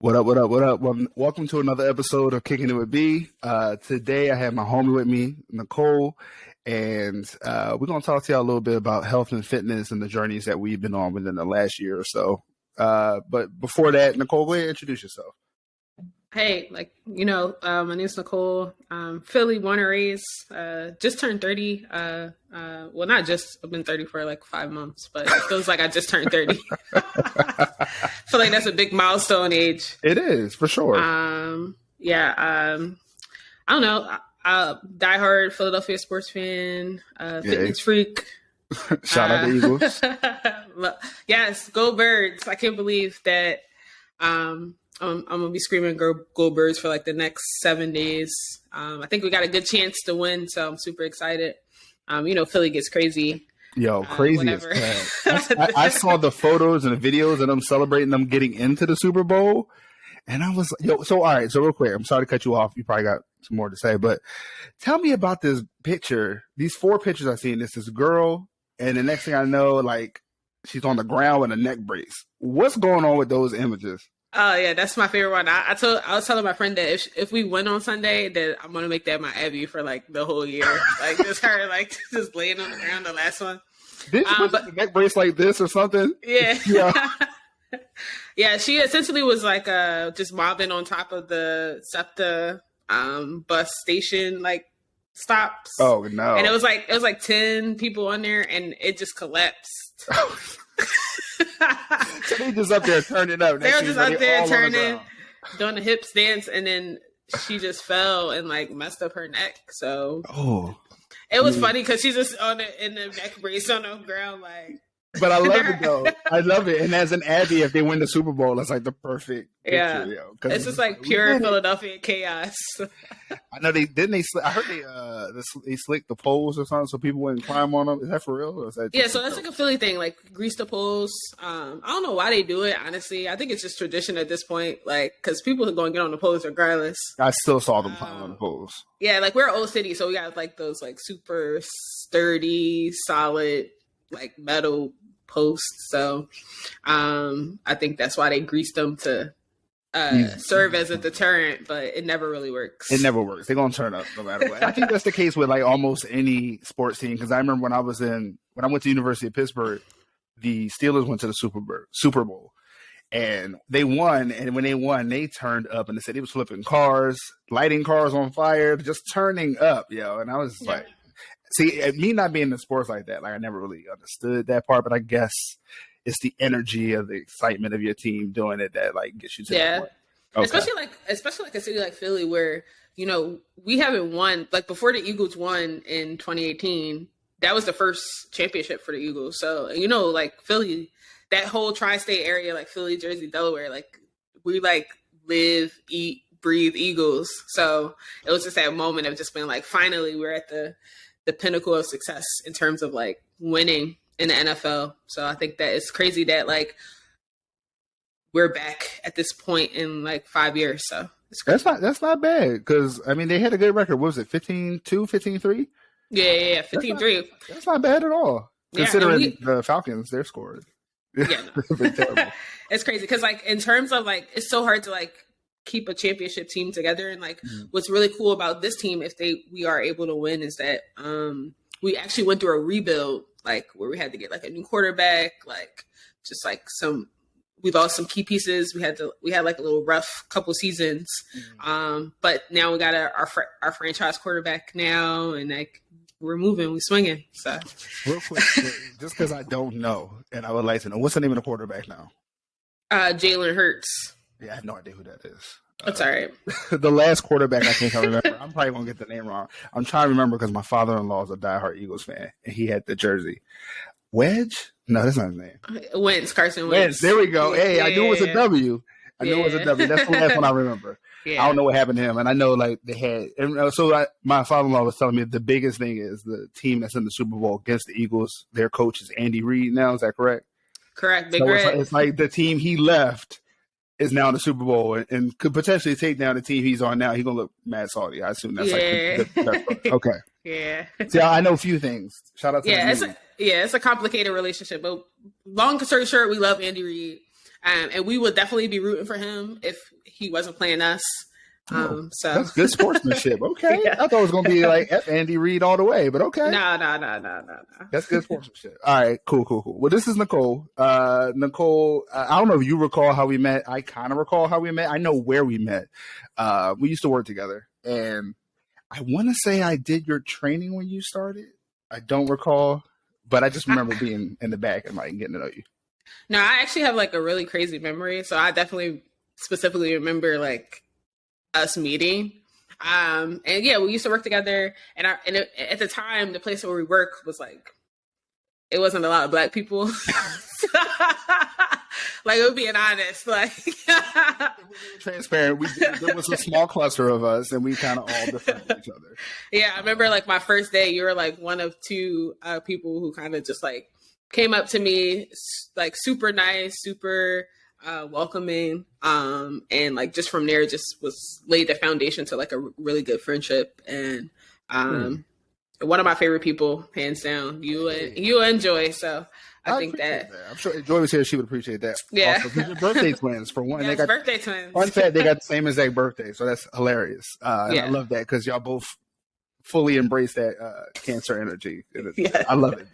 What up, what up, what up? Well, welcome to another episode of Kicking It With B. Today I have my homie with me, Nicole, and we're going to talk to y'all a little bit about health and fitness and the journeys that we've been on within the last year or so. But before that, Nicole, go ahead and introduce yourself. Hey, my name's Nicole. Philly, born and raised. Just turned 30. Well, not just. I've been 30 for like 5 months, but it feels like I just turned 30. I feel like that's a big milestone age. It is, for sure. I don't know. Diehard Philadelphia sports fan, fitness freak. Shout out to Eagles. Yes, go Birds. I can't believe that I'm gonna be screaming "Go Birds" for like the next 7 days. I think we got a good chance to win, so I'm super excited. Philly gets crazy. Yo, crazy as heck. I saw the photos and the videos of them celebrating them getting into the Super Bowl, and I was like, so all right. So real quick, I'm sorry to cut you off. You probably got some more to say, but tell me about this picture. These 4 pictures I've seen. This girl, and the next thing I know, like she's on the ground with a neck brace. What's going on with those images? Oh yeah, that's my favorite one. I was telling my friend that if we win on Sunday, that I'm gonna make that my Abby for like the whole year. Like just her like just laying on the ground. The last one. Did you put the neck brace like this or something? Yeah. Yeah. She essentially was like just mobbing on top of the SEPTA bus station like stops. Oh no! And it was like 10 people on there, and it just collapsed. So they just up there turning up. They were just up there turning, doing the hip stance, and then she just fell and like messed up her neck. So it was funny because she's just in the neck brace on the ground, like. But I love it though. I love it. And as an Abby, if they win the Super Bowl, it's like the perfect picture. Yeah, it's just like pure Philadelphia chaos. I know I heard they slicked the poles or something so people wouldn't climb on them. Is that for real? Or is that so that's like a Philly thing, like grease the poles. I don't know why they do it. Honestly, I think it's just tradition at this point. Like because people are going to get on the poles regardless. I still saw them climb on the poles. Yeah, like we're old city, so we got like those like super sturdy, solid, like metal posts. So I think that's why they greased them to serve as a deterrent, but it never really works. It never works. They're gonna turn up no matter what. I think that's the case with like almost any sports team, because I remember when I went to the University of Pittsburgh, the Steelers went to the Super Bowl and they won, and when they won they turned up, and the city was flipping cars, lighting cars on fire, just turning up, and I was like, see, me not being in sports like that, like I never really understood that part, but I guess it's the energy of the excitement of your team doing it that like gets you to that point. Okay. Especially like a city like Philly where, we haven't won, like before the Eagles won in 2018, that was the first championship for the Eagles. So, like Philly, that whole tri-state area, like Philly, Jersey, Delaware, like we like live, eat, breathe Eagles. So it was just that moment of just being like, finally we're at the pinnacle of success in terms of like winning in the NFL. So I think that it's crazy that like we're back at this point in like 5 years. So it's crazy. That's not bad, because I mean they had a good record. What was it, 15-2, 15-3? Yeah, 15-3. That's not bad at all, considering the Falcons, their score. Yeah, no. It's crazy because like in terms of like it's so hard to like keep a championship team together, and like what's really cool about this team if we are able to win is that we actually went through a rebuild, like where we had to get like a new quarterback, like just like we lost some key pieces. We had like a little rough couple seasons, but now we got our franchise quarterback now, and like we're moving, we're swinging. So real quick, just because I don't know, and I would like to know, what's the name of the quarterback now? Jalen Hurts. Yeah, I have no idea who that is. That's all right. The last quarterback I think I remember, I'm probably going to get the name wrong. I'm trying to remember because my father-in-law is a diehard Eagles fan, and he had the jersey. Wedge? No, that's not his name. Carson Wentz. There we go. Hey, I knew it was a W. I knew it was a W. That's the last one I remember. Yeah. I don't know what happened to him, and I know like they had. And so my father-in-law was telling me the biggest thing is the team that's in the Super Bowl against the Eagles. Their coach is Andy Reid now. Is that correct? Correct. Big so Red. It's like the team he left is now in the Super Bowl and could potentially take down the team he's on now. He's gonna look mad salty. I assume that's okay. Yeah. See, I know a few things. Shout out to it's a complicated relationship, but long story short, we love Andy Reid. And we would definitely be rooting for him if he wasn't playing us. Oh, So that's good sportsmanship. Okay. yeah. I thought it was going to be like F Andy Reid all the way, but okay. No. That's good sportsmanship. All right, cool. Well, this is Nicole. Nicole, I don't know if you recall how we met. I kind of recall how we met. I know where we met. We used to work together, and I want to say I did your training when you started. I don't recall, but I just remember being in the back and like getting to know you. No, I actually have like a really crazy memory, so I definitely specifically remember like us meeting. And yeah, we used to work together, and at the time, the place where we worked was like, it wasn't a lot of Black people. Like, we're being honest, like transparent. There was a small cluster of us, and we kind of all defended each other. Yeah, I remember like my first day, you were like one of two people who kind of just like came up to me, like super nice, super welcoming, and like just from there just was laid the foundation to like a really good friendship. And one of my favorite people, hands down, you and Joy. So I think that I'm sure if Joy was here, she would appreciate that. Yeah. Also, they're birthday twins for one. Yes, they got birthday twins. Fun fact: they got the same exact birthday, so that's hilarious. And Yeah. I love that because y'all both fully embrace that Cancer energy. Yeah. I love it.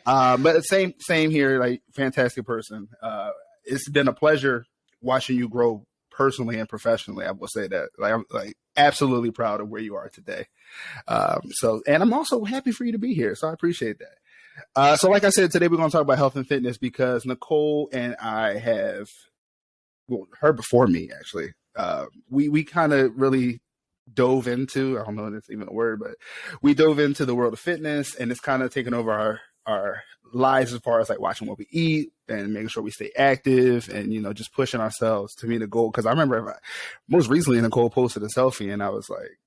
But same here. Like, fantastic person. It's been a pleasure watching you grow personally and professionally. I will say that. Like, I'm like absolutely proud of where you are today. And I'm also happy for you to be here. So I appreciate that. So like I said, today we're going to talk about health and fitness because Nicole and I have, well, her before me actually. We kind of really dove into, I don't know if it's even a word, but we dove into the world of fitness, and it's kind of taken over our lives as far as like watching what we eat and making sure we stay active and, you know, just pushing ourselves to meet a goal. Because I remember most recently Nicole posted a selfie and I was like,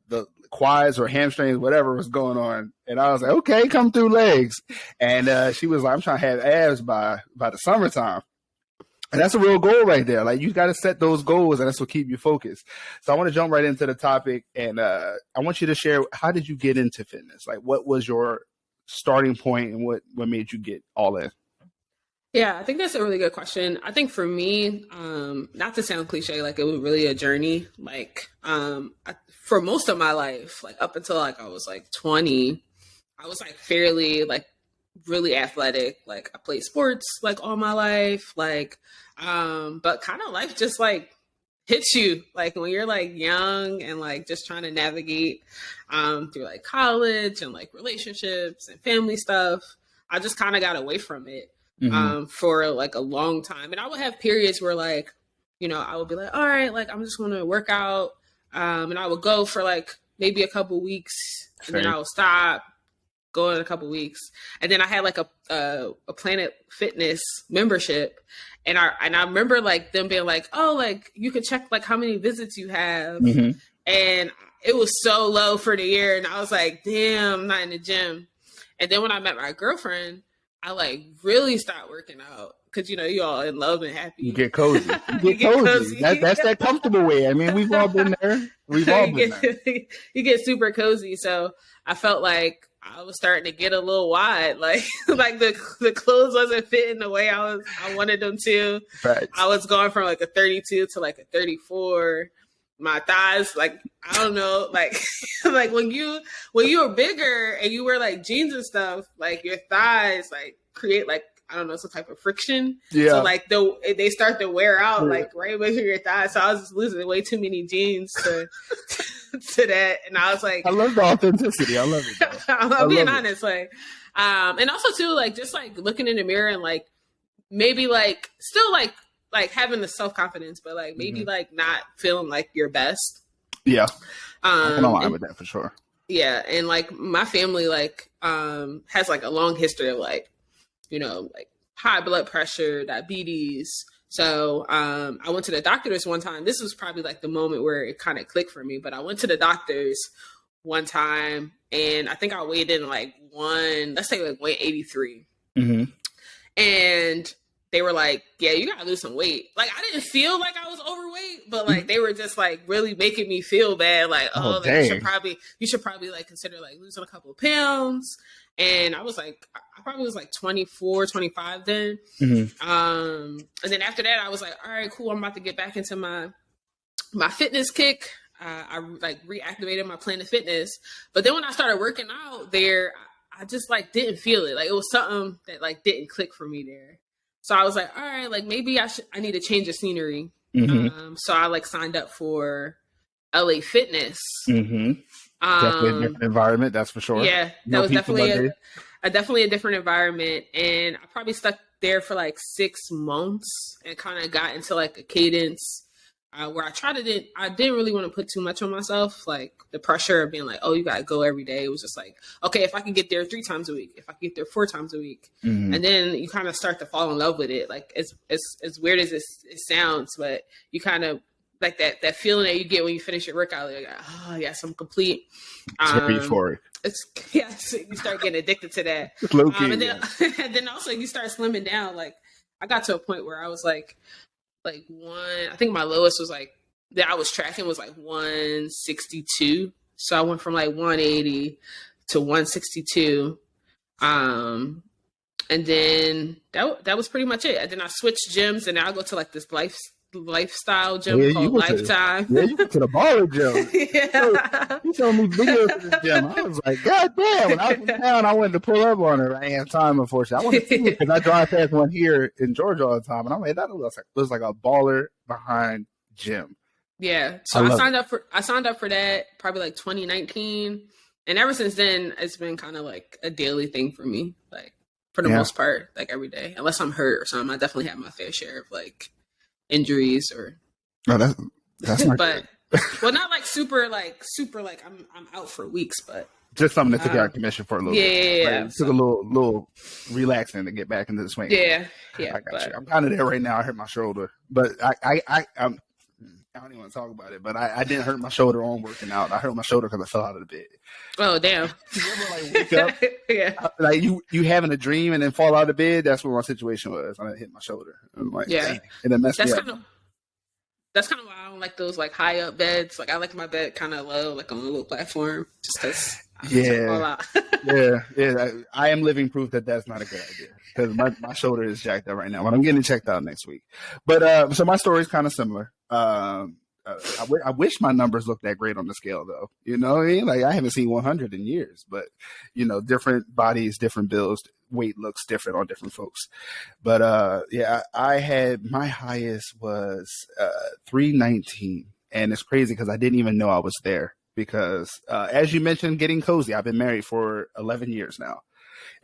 the quads or hamstrings, whatever was going on. And I was like, okay, come through legs. And she was like, I'm trying to have abs by the summertime. And that's a real goal right there. Like, you got to set those goals, and that's what keep you focused. So I want to jump right into the topic, and I want you to share, how did you get into fitness? Like, what was your starting point, and what made you get all in? Yeah, I think that's a really good question. I think for me, not to sound cliche, like it was really a journey. Like, for most of my life, like up until like I was like 20, I was like fairly like really athletic. Like, I played sports like all my life. Like, but kind of life just like hits you like when you're like young and like just trying to navigate through like college and like relationships and family stuff. I just kind of got away from it for like a long time. And I would have periods where like, you know, I would be like, all right, like I'm just going to work out. And I would go for like maybe a couple weeks and then I would stop, go in a couple weeks. And then I had like a Planet Fitness membership. And I remember like them being like, oh, like you could check like how many visits you have. And it was so low for the year. And I was like, damn, I'm not in the gym. And then when I met my girlfriend, I like really stopped working out. Cause you know, you all in love and happy. You get cozy. You get cozy. That's that comfortable way. I mean, we've all been there. We've all been there. You get super cozy. So I felt like I was starting to get a little wide, like the clothes wasn't fitting the way I wanted them to. Right. I was going from like a 32 to like a 34. My thighs, like I don't know, like like when you were bigger and you wear like jeans and stuff, like your thighs like create like, I don't know, some type of friction. Yeah. So like they start to wear out like right between your thighs. So I was just losing way too many jeans to that, and I was like, I love the authenticity. I love it. Though. I'm being honest, like, and also too, like just like looking in the mirror and like maybe like still like having the self-confidence, but like maybe like not feeling like your best. Yeah, I can align with that for sure. Yeah, and like my family like has like a long history of like, you know, like high blood pressure, diabetes. So I went to the doctors one time. This was probably like the moment where it kind of clicked for me. But I went to the doctors one time, and I think I weighed in like 183. And they were like, yeah, you gotta lose some weight. Like, I didn't feel like I was overweight, but like they were just like really making me feel bad. Like, like, you should probably like consider like losing a couple of pounds. And I was like, I probably was like 24, 25 then. Mm-hmm. And then after that, I was like, all right, cool. I'm about to get back into my fitness kick. I like reactivated my Planet Fitness. But then when I started working out there, I just like didn't feel it. Like it was something that like didn't click for me there. So I was like, all right, like maybe I need to change the scenery. Mm-hmm. So I like signed up for LA Fitness. Mm-hmm. Definitely a different environment, that's for sure. Yeah, that was definitely a different environment. And I probably stuck there for like 6 months and kind of got into like a cadence where I didn't really want to put too much on myself. Like the pressure of being like, oh, you got to go every day. It was just like, okay, if I can get there 3 times a week, if I can get there 4 times a week. Mm-hmm. And then you kind of start to fall in love with it. Like it's as weird as it sounds, but you kind of, like that feeling that you get when you finish your workout, like, oh yes, I'm complete. It's very euphoric. So you start getting addicted to that. It's low key, and then also you start slimming down. Like I got to a point where I was like I think my lowest was like that I was tracking was like 162. So I went from like 180 to 162. And then that was pretty much it. And then I switched gyms, and now I go to like this lifestyle gym called Lifetime. You went to the baller gym. Yeah. You showed me videos of this gym. I was like, God damn. When I was in town, I wanted to pull up on it. I ain't have time, unfortunately. I wanted to see it because I drive past one here in Georgia all the time. And I'm like, that looks like a baller behind gym. Yeah. So I signed up for that probably like 2019. And ever since then, it's been kind of like a daily thing for me. Like for the most part, like every day. Unless I'm hurt or something, I definitely have my fair share of like injuries or that's not but well, not like super like I'm out for weeks, but just something that took out commission for a little bit. Yeah, took a little relaxing to get back into the swing. Yeah, I got you. I'm kind of there right now. I hurt my shoulder, but I don't even want to talk about it. But I didn't hurt my shoulder on working out. I hurt my shoulder because I fell out of the bed. Oh damn! You ever like wake up, like you having a dream and then fall out of bed? That's what my situation was. I hit my shoulder. I'm like, dang. And it messed me up. That's kind of why I don't like those like high up beds. Like I like my bed kind of low, like on a little platform, just because. I am living proof that that's not a good idea because my shoulder is jacked up right now, but I'm getting it checked out next week. But so my story is kind of similar. I wish my numbers looked that great on the scale, though. You know what I mean? Like I haven't seen 100 in years, but you know, different bodies, different builds, weight looks different on different folks. But I had my highest was 319, and it's crazy because I didn't even know I was there. Because as you mentioned, getting cozy, I've been married for 11 years now.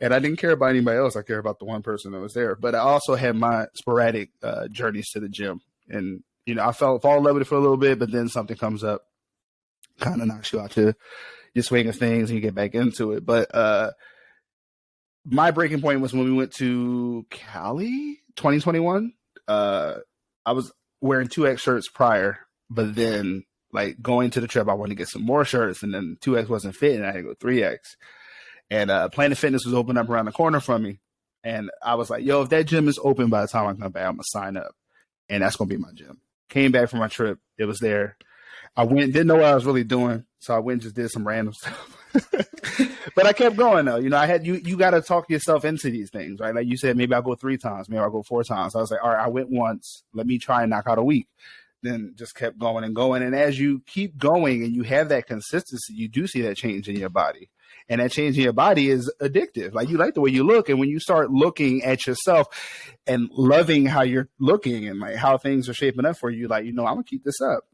And I didn't care about anybody else. I care about the one person that was there. But I also had my sporadic journeys to the gym. And, you know, I fall in love with it for a little bit, but then something comes up, kind of knocks you out to your swing of things and you get back into it. But my breaking point was when we went to Cali 2021. I was wearing 2X shirts prior, but then like going to the trip, I wanted to get some more shirts, and then 2X wasn't fitting. I had to go 3X. And Planet Fitness was open up around the corner from me. And I was like, yo, if that gym is open by the time I come back, I'm going to sign up. And that's going to be my gym. Came back from my trip. It was there. I went, didn't know what I was really doing. So I went and just did some random stuff. But I kept going, though. You know, you got to talk yourself into these things, right? Like you said, maybe I'll go 3 times. Maybe I'll go 4 times. I was like, all right, I went once. Let me try and knock out a week. Then just kept going and going. And as you keep going and you have that consistency, you do see that change in your body. And that change in your body is addictive. Like you like the way you look. And when you start looking at yourself and loving how you're looking and like how things are shaping up for you, like, you know, I'm going to keep this up.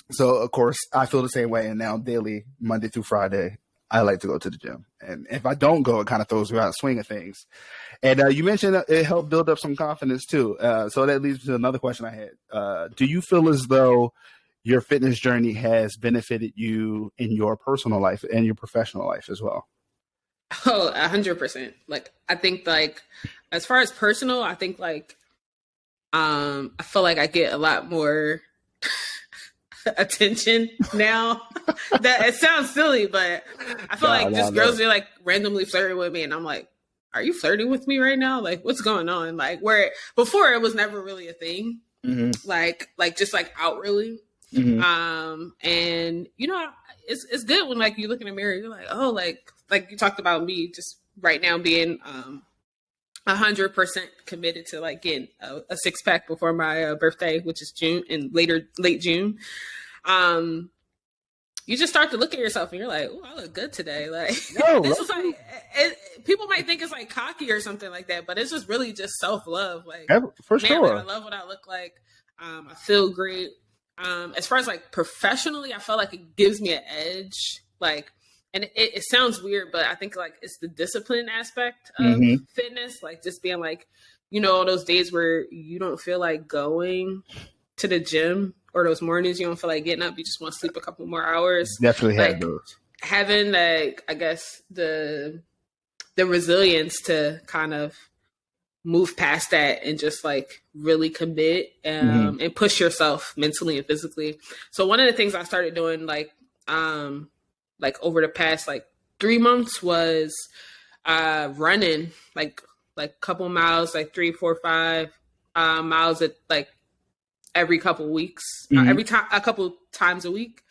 So, of course, I feel the same way. And now daily, Monday through Friday, I like to go to the gym. And if I don't go, it kind of throws me out of swing of things. And you mentioned it helped build up some confidence, too. So that leads to another question I had. Do you feel as though your fitness journey has benefited you in your personal life and your professional life as well? Oh, 100%. Like, I think, like, as far as personal, I think, like, I feel like I get a lot more attention now. That it sounds silly, but I feel like just girls are like randomly flirting with me, and I'm like, are you flirting with me right now? Like, what's going on? Like, where before it was never really a thing. Mm-hmm. Like just like outwardly. Mm-hmm. And you know, it's good when like you look in the mirror, you're like, oh, like like you talked about me just right now being 100% committed to like getting a 6-pack before my birthday, which is June and late June. You just start to look at yourself and you're like, "Oh, I look good today." Like this is like people might think it's like cocky or something like that, but it's just really just self-love. Like for sure, like, I love what I look like. I feel great. As far as like professionally, I feel like it gives me an edge. Like, and it sounds weird, but I think like it's the discipline aspect of fitness. Like just being like, all those days where you don't feel like going to the gym, or those mornings you don't feel like getting up, you just want to sleep a couple more hours. Definitely like, have those. Having like, I guess the resilience to kind of move past that and just like really commit and push yourself mentally and physically. So one of the things I started doing like over the past like 3 months was running like a couple miles, like 3, 4, 5 miles at like every couple weeks, a couple times a week.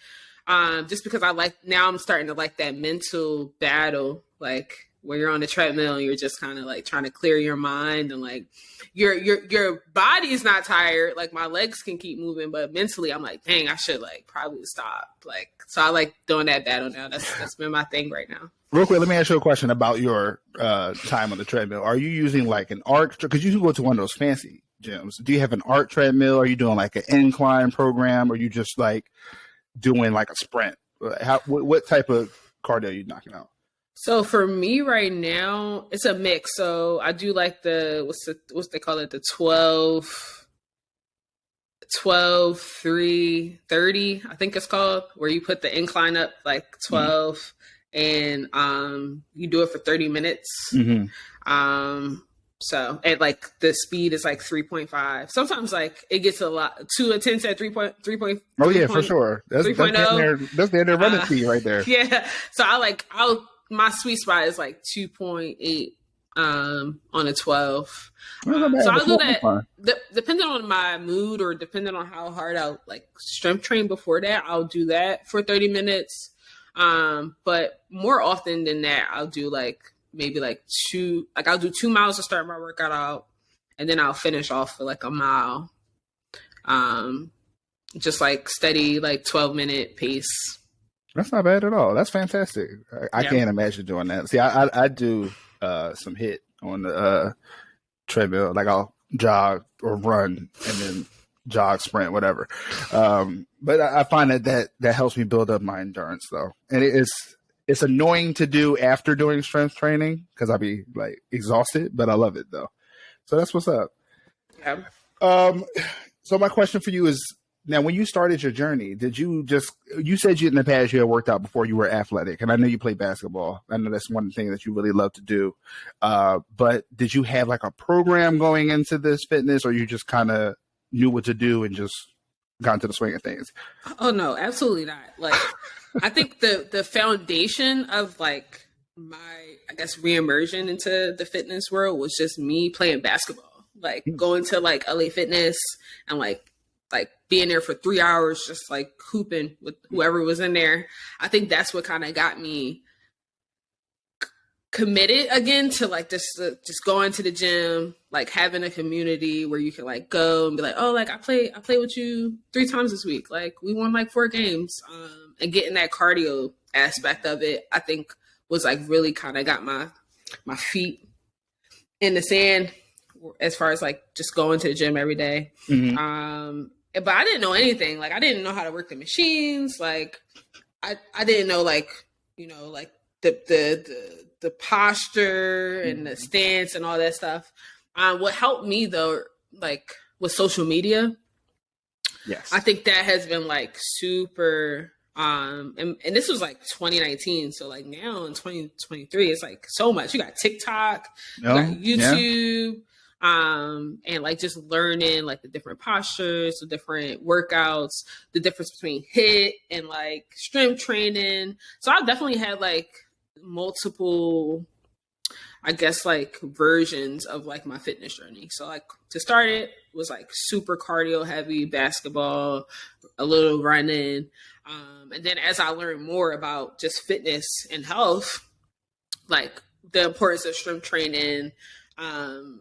Just because now I'm starting to like that mental battle, like where you're on the treadmill and you're just kind of like trying to clear your mind, and like your body's not tired. Like my legs can keep moving, but mentally I'm like, dang, I should like probably stop. Like, so I like doing that battle now. That's been my thing right now. Real quick, let me ask you a question about your time on the treadmill. Are you using like an arc? Because you go to one of those fancy gyms. Do you have an arc treadmill? Are you doing like an incline program? Or are you just like doing like a sprint? What type of cardio are you knocking out? So for me right now, it's a mix. So I do like what's they call it? The 12, 3, 30, I think it's called, where you put the incline up like 12 and you do it for 30 minutes. So at like the speed is like 3.5. Sometimes like it gets a lot too intense at 3.3. Oh yeah, for sure. That's the end running speed right there. Yeah. So my sweet spot is like 2.8 on a 12. So I'll do that depending on my mood or depending on how hard I'll like strength train before that. I'll do that for 30 minutes. But more often than that, I'll do like maybe like I'll do 2 miles to start my workout out, and then I'll finish off for like a mile. Just like steady, like 12-minute pace. That's not bad at all. That's fantastic. I can't imagine doing that. See, I do some HIIT on the treadmill. Like I'll jog or run and then jog, sprint, whatever. But I find that helps me build up my endurance though. And it's annoying to do after doing strength training because I'll be like exhausted, but I love it though. So that's what's up. Yeah. So my question for you is, now, when you started your journey, you said in the past you had worked out before you were athletic, and I know you played basketball. I know that's one thing that you really love to do. But did you have like a program going into this fitness, or you just kind of knew what to do and just got into the swing of things? Oh, no, absolutely not. Like, I think the foundation of like my, I guess, reimmersion into the fitness world was just me playing basketball, like going to like LA Fitness and like being there for 3 hours, just like hooping with whoever was in there. I think that's what kind of got me committed again to like just going to the gym, like having a community where you can like go and be like, oh, like I play with you 3 times this week. Like we won like 4 games, and getting that cardio aspect of it, I think was like really kind of got my feet in the sand as far as like just going to the gym every day. But I didn't know anything. Like I didn't know how to work the machines. Like I didn't know like, like the posture and the stance and all that stuff. What helped me though, like with social media. Yes. I think that has been like super, and this was like 2019. So like now in 2023, it's like so much. You got TikTok, you got YouTube. And like just learning like the different postures, the different workouts, the difference between HIIT and like strength training. So I've definitely had like multiple, I guess, like versions of like my fitness journey. So like to start it was like super cardio heavy, basketball, a little running. And then as I learned more about just fitness and health, like the importance of strength training, dieting,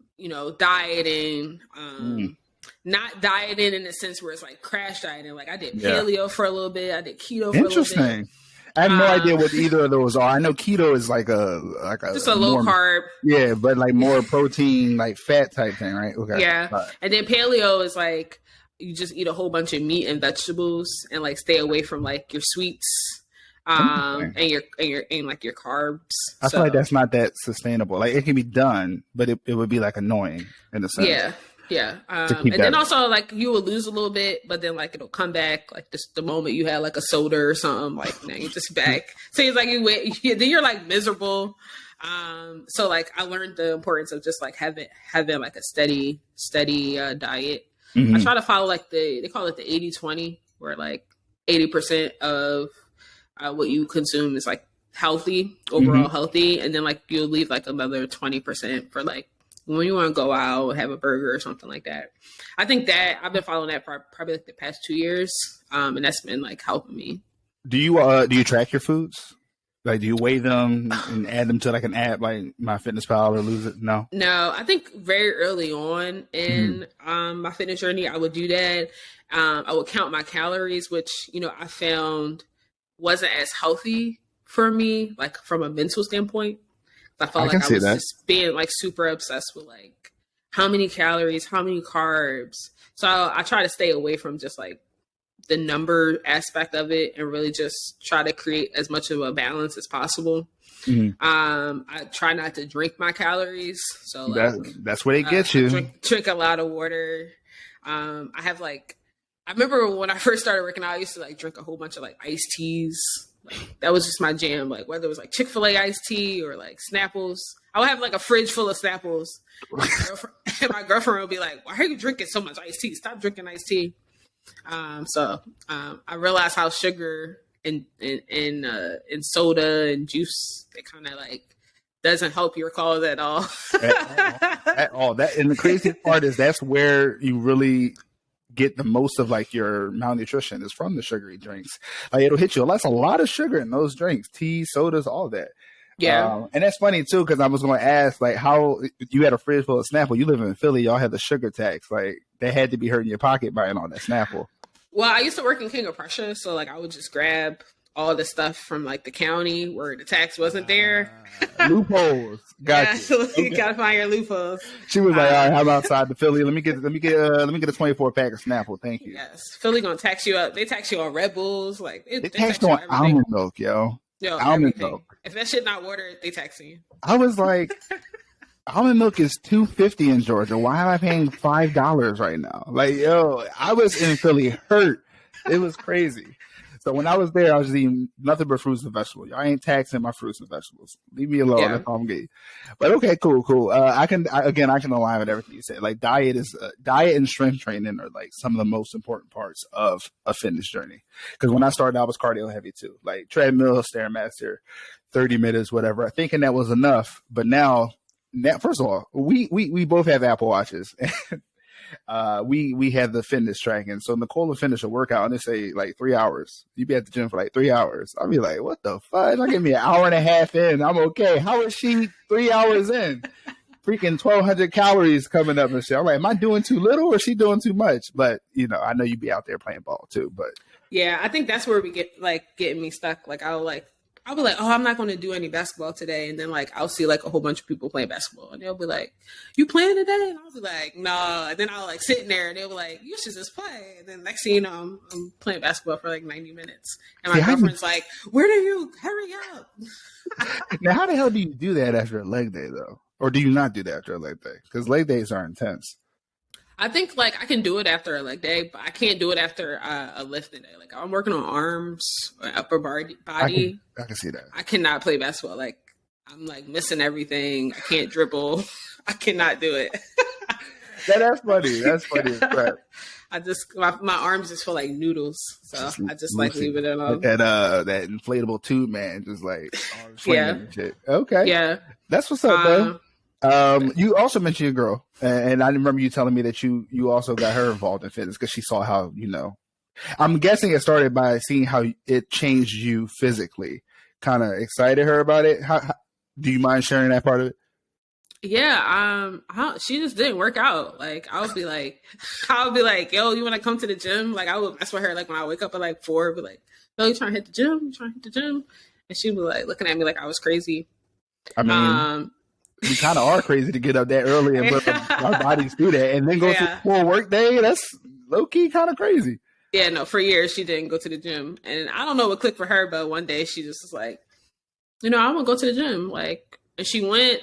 not dieting in the sense where it's like crash dieting. Like I did paleo for a little bit. I did keto for a little bit. Interesting. I have no idea what either of those are. I know keto is like a just a low carb. Yeah, but like more protein, like fat type thing, right? Okay. Yeah. Right. And then paleo is like you just eat a whole bunch of meat and vegetables and like stay away from like your sweets. And your carbs. I feel like that's not that sustainable. Like it can be done, but it would be like annoying in a sense. Yeah. And then also like you will lose a little bit, but then like it'll come back like just the moment you had like a soda or something, like now you're just back. Seems like then you're like miserable. So like I learned the importance of just like having like a steady diet. I try to follow like they call it the 80-20, where like 80% of what you consume is like healthy, overall healthy, and then like you'll leave like another 20% for like when you want to go out and have a burger or something like that. I think that I've been following that probably like the past 2 years, and that's been like helping me. Do you track your foods? Like, do you weigh them and add them to like an app like MyFitnessPal or Lose It? No. I think very early on in my fitness journey, I would do that. I would count my calories, which I found wasn't as healthy for me, like from a mental standpoint. I felt like I was just being like super obsessed with like how many calories, how many carbs. So I try to stay away from just like the number aspect of it and really just try to create as much of a balance as possible. I try not to drink my calories. So like, that's where it gets you. Drink a lot of water. I remember when I first started working out, I used to like drink a whole bunch of like iced teas. Like that was just my jam. Like whether it was like Chick-fil-A iced tea or like Snapples, I would have like a fridge full of Snapples. My girlfriend would be like, "Why are you drinking so much iced tea? Stop drinking iced tea." So I realized how sugar and soda and juice, it kind of like doesn't help your cause at all. At all. That, and the crazy part is that's where you really get the most of like your malnutrition is from the sugary drinks. Like it'll hit you. That's a lot of sugar in those drinks, tea, sodas, all that. Yeah. And that's funny too, because I was going to ask like how you had a fridge full of Snapple. You live in Philly, y'all had the sugar tax. Like that had to be hurting your pocket buying all that Snapple. Well, I used to work in King of Prussia, so like I would just grab all the stuff from like the county where the tax wasn't there. Loopholes. Gotcha. So you gotta find your loopholes. She was like, "All right, I'm outside the Philly. Let me get a 24 pack of Snapple. Thank you." Yes, Philly gonna tax you up. They tax you on Red Bulls. Like they tax you on almond milk, yo. Almond milk. If that shit not watered, they taxing you. I was like, almond milk is $2.50 in Georgia. Why am I paying $5 right now? Like, yo, I was in Philly hurt. It was crazy. So when I was there, I was just eating nothing but fruits and vegetables. I ain't taxing my fruits and vegetables. Leave me alone. That's all I'm getting. But okay, cool. I can align with everything you said. Like diet and strength training are like some of the most important parts of a fitness journey. Because when I started, I was cardio heavy too. Like treadmill, Stairmaster, 30 minutes, whatever. Thinking that was enough. But now, first of all, we both have Apple Watches. We had the fitness tracking. So Nicole will finish a workout and they say like 3 hours. You be at the gym for like 3 hours. I'll be like, what the fuck? I give me an hour and a half in. I'm okay. How is she 3 hours in? Freaking 1,200 calories coming up and shit. I'm like, am I doing too little or is she doing too much? But I know you be out there playing ball too. But yeah, I think that's where we get like getting me stuck. Like I'll be like, oh, I'm not going to do any basketball today. And then like, I'll see like a whole bunch of people playing basketball and they'll be like, you playing today? And I'll be like, no. And then I'll like sit in there and they'll be like, you should just play. And then next thing you know, I'm playing basketball for like 90 minutes. And my girlfriend's like, where do you hurry up? Now, how the hell do you do that after a leg day though? Or do you not do that after a leg day? Because leg days are intense. I think like I can do it after a leg day, but I can't do it after a lifting day. Like I'm working on arms or upper body. I can see that. I cannot play basketball. Like I'm like missing everything. I can't dribble. I cannot do it. That's funny. That's funny. Right. I just my arms just feel like noodles, so I just like leave it alone. That inflatable tube man, just like and shit. Okay, yeah, that's what's up, though. You also mentioned your girl, and I remember you telling me that you also got her involved in fitness because she saw how, I'm guessing it started by seeing how it changed you physically. Kind of excited her about it. Do you mind sharing that part of it? Yeah, she just didn't work out. Like I would be like, yo, you want to come to the gym? Like I would mess with her. Like when I wake up at like 4, be like, yo, you trying to hit the gym? You trying to hit the gym? And she'd be like looking at me like I was crazy. I mean, we kind of are crazy to get up that early and put our bodies through that, and then go to a full work day. That's low key kind of crazy. Yeah, no, for years she didn't go to the gym, and I don't know what clicked for her, but one day she just was like, I want to go to the gym, like, and she went.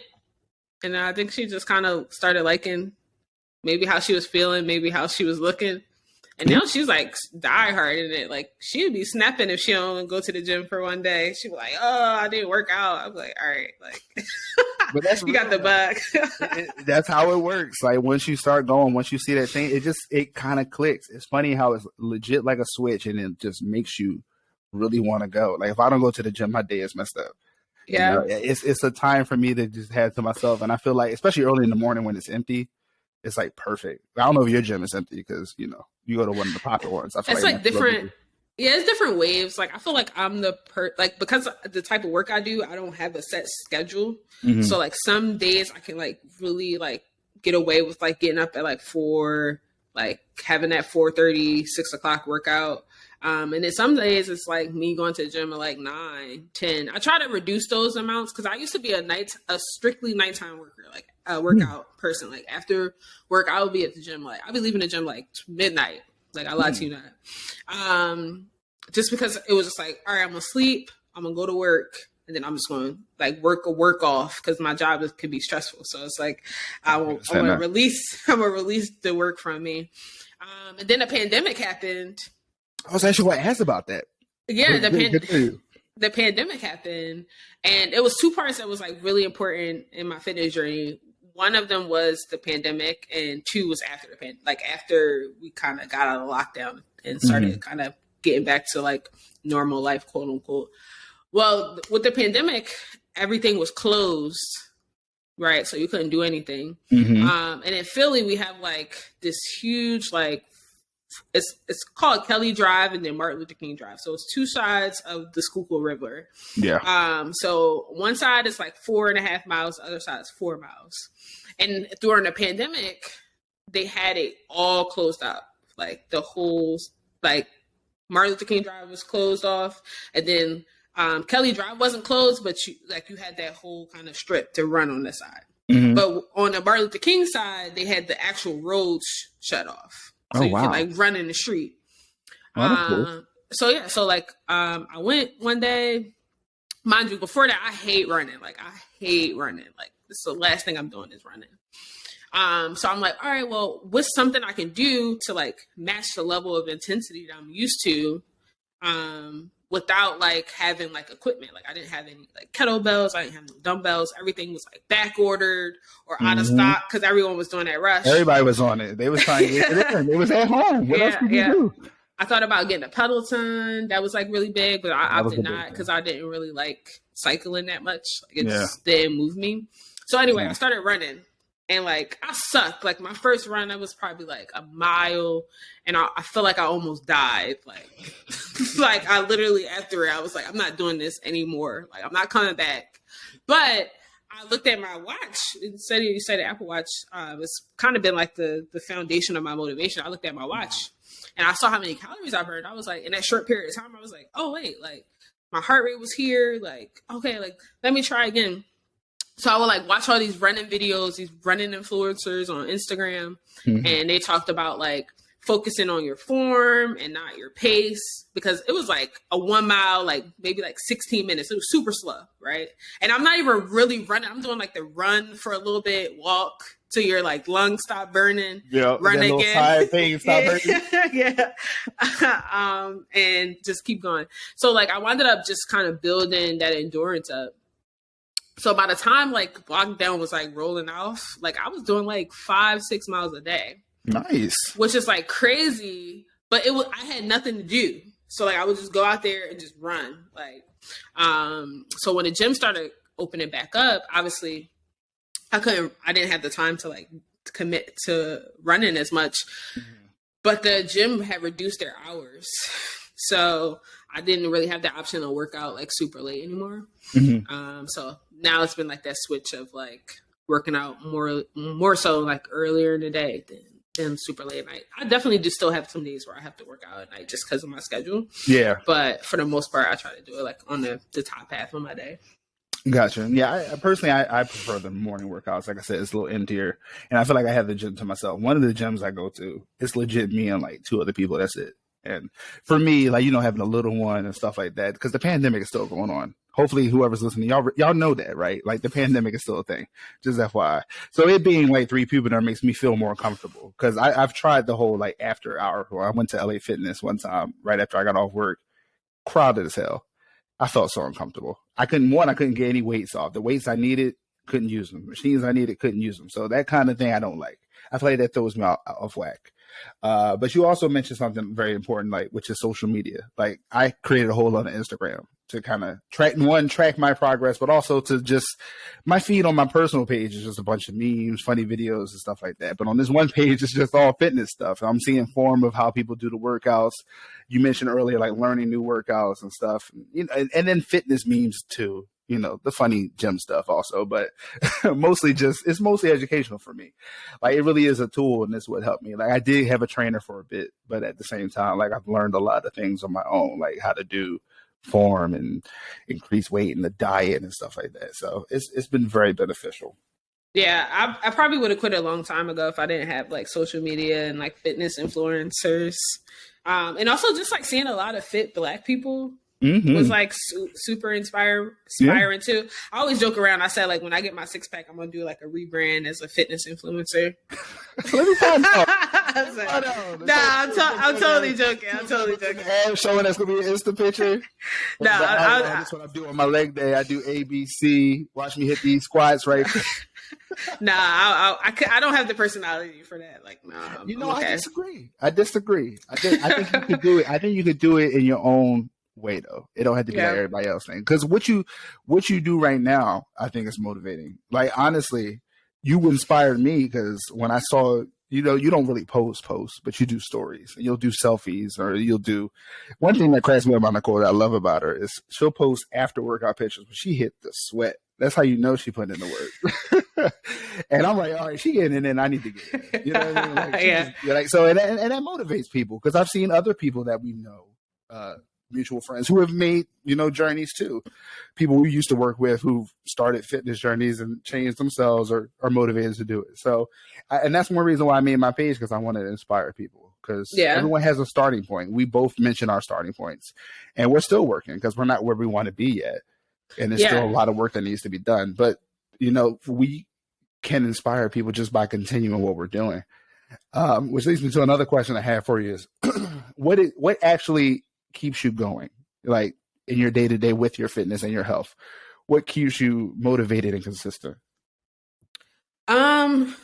And I think she just kind of started liking maybe how she was feeling, maybe how she was looking. And now she's like diehard in it. Like she'd be snapping if she don't go to the gym for one day. She'd be like, "Oh, I didn't work out." I'm like, "All right, like, but that's you got the bug." That's how it works. Like once you start going, once you see that thing, it kind of clicks. It's funny how it's legit like a switch, and it just makes you really want to go. Like if I don't go to the gym, my day is messed up. Yeah, it's a time for me to just have to myself, and I feel like, especially early in the morning when it's empty, it's like perfect. I don't know if your gym is empty because you go to one of the popular ones. I feel it's like different. Yeah, it's different waves. Like I feel like I'm because the type of work I do, I don't have a set schedule. Mm-hmm. So like some days I can like really like get away with like getting up at like 4, like having that 4:30, 6 o'clock workout. And then some days it's like me going to the gym at like 9, 10. I try to reduce those amounts because I used to be a strictly nighttime worker, like a workout person. Like after work, I would be at the gym. Like I'd be leaving the gym like midnight. Like I lied to you not. Just because it was just like, all right, I'm gonna sleep. I'm gonna go to work. And then I'm just going to like work off because my job could be stressful. So it's like, I'm going to release the work from me. And then the pandemic happened. I was actually going to ask about that. Yeah, the pandemic happened, and it was 2 parts that was like really important in my fitness journey. One of them was the pandemic, and 2 was after after we kind of got out of lockdown and started kind of getting back to like normal life, quote unquote. Well, with the pandemic, everything was closed, right? So you couldn't do anything. And in Philly, we have like this huge like. It's called Kelly Drive and then Martin Luther King Drive. So it's 2 sides of the Schuylkill River. Yeah. So one side is like 4.5 miles, the other side is 4 miles. And during the pandemic, they had it all closed up. Like the whole, like Martin Luther King Drive was closed off. And then Kelly Drive wasn't closed, but you had that whole kind of strip to run on the side. But on the Martin Luther King side, they had the actual roads shut off. So you can like run in the street. Cool. So I went one day, mind you, before that, I hate running. Like this is the last thing I'm doing is running. So I'm like, all right, well, what's something I can do to like match the level of intensity that I'm used to, without like having like equipment. Like I didn't have any like kettlebells. I didn't have no dumbbells. Everything was like back ordered or out of stock because everyone was doing that rush. Everybody was on it. They was trying to get it in. It was at home. What else could you do? I thought about getting a Peloton. That was like really big, but I opted not because I didn't really like cycling that much. Like it just didn't move me. So anyway, I started running. And like I sucked. Like my first run, I was probably like a mile, and I feel like I almost died. Like, like I literally after it, I was like, I'm not doing this anymore. Like I'm not coming back. But I looked at my watch and said the Apple Watch. It's kind of been like the foundation of my motivation. I looked at my watch, and I saw how many calories I burned. I was like, in that short period of time, I was like, oh wait, like my heart rate was here. Like okay, like let me try again. So I would like watch all these running videos, these running influencers on Instagram, and they talked about like focusing on your form and not your pace, because it was like a 1 mile, like maybe like 16 minutes. It was super slow, right? And I'm not even really running. I'm doing like the run for a little bit, walk till your like lungs stop burning, run again, thing stop burning. And just keep going. So like I wound up just kind of building that endurance up. So by the time like lockdown was like rolling off, like I was doing like 5-6 miles a day. Nice. Which is like crazy, but I had nothing to do. So like I would just go out there and just run. Like, so when the gym started opening back up, obviously I didn't have the time to like commit to running as much, but the gym had reduced their hours. So I didn't really have the option to work out like super late anymore. So now it's been like that switch of like working out more so like earlier in the day than super late at night. I definitely do still have some days where I have to work out at night just because of my schedule. Yeah. But for the most part, I try to do it like on the top half of my day. Gotcha. Yeah, I personally, I prefer the morning workouts. Like I said, it's a little emptier, and I feel like I have the gym to myself. One of the gyms I go to, it's legit me and like two other people. That's it. And for me, like, having a little one and stuff like that, because the pandemic is still going on. Hopefully, whoever's listening, y'all know that, right? Like, the pandemic is still a thing. Just FYI. So it being like 3 people there makes me feel more comfortable, because I've tried the whole like after hour. I went to LA Fitness one time right after I got off work, crowded as hell. I felt so uncomfortable. I couldn't get any weights off. The weights I needed, couldn't use them. Machines I needed, couldn't use them. So that kind of thing I don't like. I feel like that throws me off whack. But you also mentioned something very important, like, which is social media. Like, I created a whole lot of Instagram to kind of track my progress, but also to just, my feed on my personal page is just a bunch of memes, funny videos and stuff like that. But on this one page, it's just all fitness stuff. I'm seeing form of how people do the workouts. You mentioned earlier, like learning new workouts and stuff, and then fitness memes too. The funny gym stuff also, but it's mostly educational for me. Like, it really is a tool, and this would help me. Like, I did have a trainer for a bit, but at the same time, like, I've learned a lot of things on my own, like how to do form and increase weight and the diet and stuff like that. So it's been very beneficial. Yeah, I probably would have quit a long time ago if I didn't have like social media and like fitness influencers. And also just like seeing a lot of fit Black people was like super inspiring too. I always joke around. I said, like, when I get my 6-pack, I'm gonna do like a rebrand as a fitness influencer. Let me find out. I'm totally joking. I'm totally joking. I'm showing that's gonna be an Insta picture. That's what I do on my leg day. I do ABC. Watch me hit these squats right. I don't have the personality for that. Like, no. Okay. I disagree. I think you could do it. I think you could do it in your own way, though. It don't have to be like everybody else thing. Because what you do right now, I think is motivating. Like, honestly, you inspired me, because when I saw, you don't really post, but you do stories, and you'll do selfies, or you'll do one thing that cracks me up about Nicole that I love about her is she'll post after workout pictures, but she hit the sweat. That's how you know she put in the work. And I'm like, all right, she getting it in. I need to get it. You know what I mean? Like, so, and that motivates people, because I've seen other people that we know, mutual friends who have made, journeys too. People we used to work with who've started fitness journeys and changed themselves, or are motivated to do it. So, and that's one reason why I made my page, because I wanted to inspire people, because everyone has a starting point. We both mention our starting points, and we're still working, because we're not where we want to be yet. And there's still a lot of work that needs to be done. But, we can inspire people just by continuing what we're doing. Which leads me to another question I have for you is, what actually keeps you going, like, in your day-to-day with your fitness and your health? What keeps you motivated and consistent? I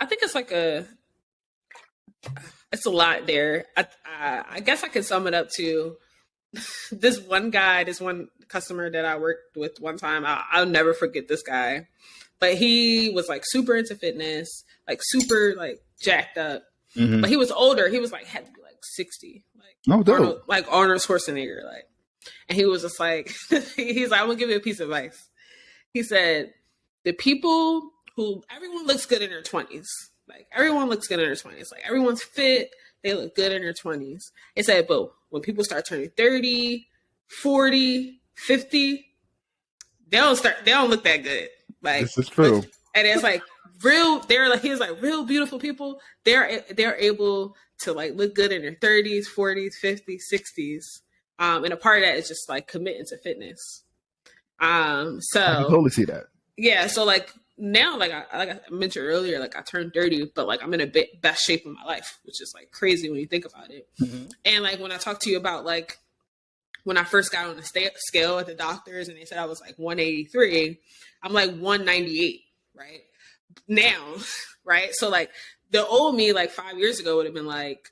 think it's like it's a lot there. I guess I can sum it up to this one customer that I worked with one time. I'll never forget this guy, but he was like super into fitness, like super like jacked up, but he was older. He was like, had to be like 60. Arnold Schwarzenegger, like, and he was just like, he's like, I'm gonna give you a piece of advice. He said, the people everyone looks good in their 20s. Like, everyone looks good in their 20s. Like, everyone's fit. They look good in their 20s. He said, but when people start turning 30, 40, 50, they don't look that good. Like, this is true. And it's like real beautiful people. They're able to like look good in their 30s, 40s, 50s, 60s. And a part of that is just like committing to fitness. So I can totally see that. Yeah. So like now, like I mentioned earlier, like I turned 30, but like I'm in a best shape of my life, which is like crazy when you think about it. And like when I talk to you about like when I first got on the scale at the doctors and they said I was like 183, I'm like 198 right now, right? So like the old me like 5 years ago would have been like,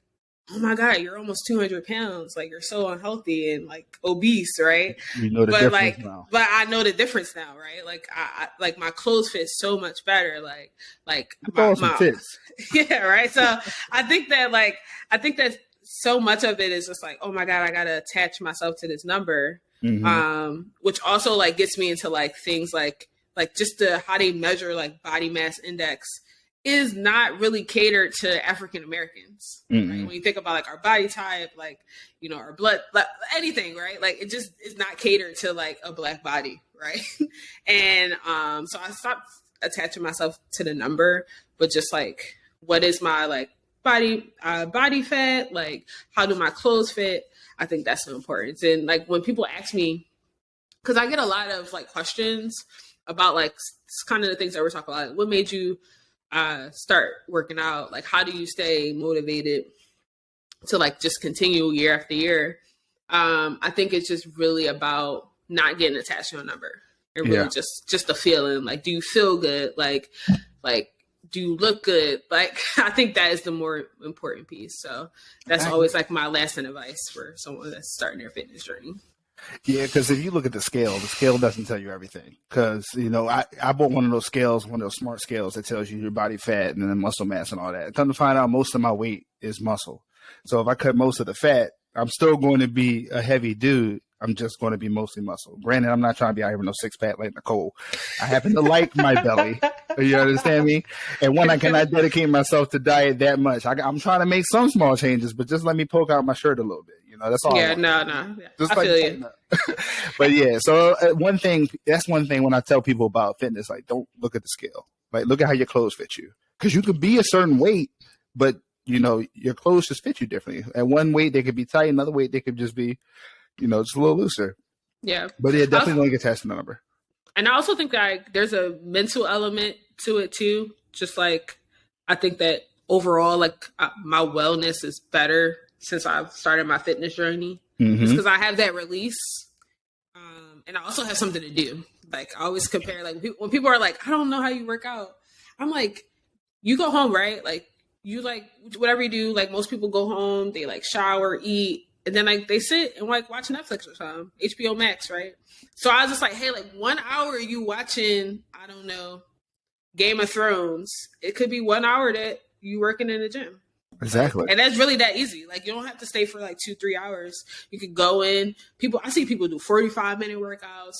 oh my God, you're almost 200 pounds. Like, you're so unhealthy and like obese, right? You know the difference now. But I know the difference now, right? Like, I like my clothes fit so much better. Like my fits. Yeah, right. So I think that so much of it is just like, oh my God, I gotta attach myself to this number. Which also like gets me into like things like just how they measure like body mass index is not really catered to African Americans. Right? When you think about like our body type, like, you know, our blood, like, anything, right? Like it just is not catered to like a Black body, right? And so I stopped attaching myself to the number, but just like, what is my like body fat? Like, how do my clothes fit? I think that's so important. And like when people ask me, because I get a lot of like questions about like kind of the things that we're talking about. Like, what made you start working out? Like, how do you stay motivated to like just continue year after year? I think it's just really about not getting attached to a number and really just the feeling. Like, do you feel good? Like, do you look good? Like, I think that is the more important piece. So that's always like my lasting advice for someone that's starting their fitness journey. Yeah, because if you look at the scale doesn't tell you everything. Because, you know, I bought one of those scales, one of those smart scales that tells you your body fat and then muscle mass and all that. Come to find out, most of my weight is muscle. So if I cut most of the fat, I'm still going to be a heavy dude. I'm just going to be mostly muscle. Granted, I'm not trying to be out here with no six pack like Nicole. I happen to like my belly. You understand me? And when I cannot dedicate myself to diet that much, I'm trying to make some small changes, but just let me poke out my shirt a little bit. You know, that's all. Yeah, no. Just I feel you. But yeah, so that's one thing when I tell people about fitness, like, don't look at the scale. Like, look at how your clothes fit you. Because you could be a certain weight, but, you know, your clothes just fit you differently. At one weight, they could be tight. Another weight, they could just be, you know, just a little looser. Yeah. But yeah, definitely don't get attached to the number. And I also think that there's a mental element to it too. Just like, I think that overall, like my wellness is better since I've started my fitness journey. Just because I have that release. And I also have something to do. Like, I always compare, like, when people are like, I don't know how you work out. I'm like, you go home, right? Like, you like, whatever you do, like, most people go home, they like shower, eat, and then like they sit and like watch Netflix or something, HBO Max, right? So I was just like, hey, like 1 hour you watching, I don't know, Game of Thrones. It could be 1 hour that you working in the gym. Exactly. And that's really that easy. Like, you don't have to stay for like 2-3 hours. You could go in. I see people do 45-minute workouts,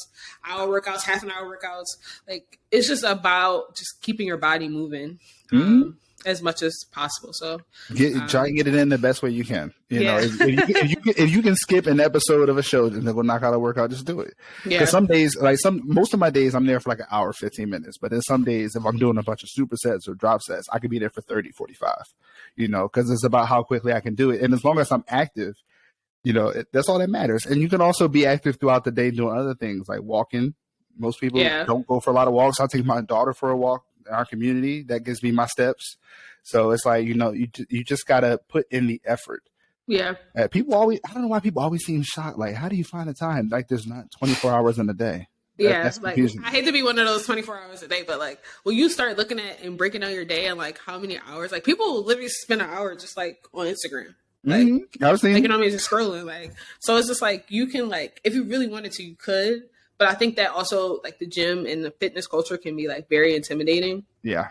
hour workouts, half an hour workouts. Like, it's just about just keeping your body moving as much as possible. So try and get it in the best way you can. You know, if you can skip an episode of a show and then go knock out a workout, just do it. Because some days, like most of my days, I'm there for like an hour, 15 minutes. But then some days, if I'm doing a bunch of supersets or drop sets, I could be there for 30, 45. You know, because it's about how quickly I can do it. And as long as I'm active, you know, that's all that matters. And you can also be active throughout the day doing other things like walking. Most people don't go for a lot of walks. I'll take my daughter for a walk in our community. That gives me my steps. So it's like, you know, you just got to put in the effort. Yeah. People always, I don't know why people always seem shocked. Like, how do you find the time? Like, there's not 24 hours in a day. That's like, I hate to be one of those 24 hours a day, but like, when you start looking at and breaking down your day and like how many hours, like people literally spend an hour just like on Instagram. Like, I was thinking, you know what I mean, just scrolling. Like, so it's just like, you can like, if you really wanted to, you could. But I think that also like the gym and the fitness culture can be like very intimidating. Yeah.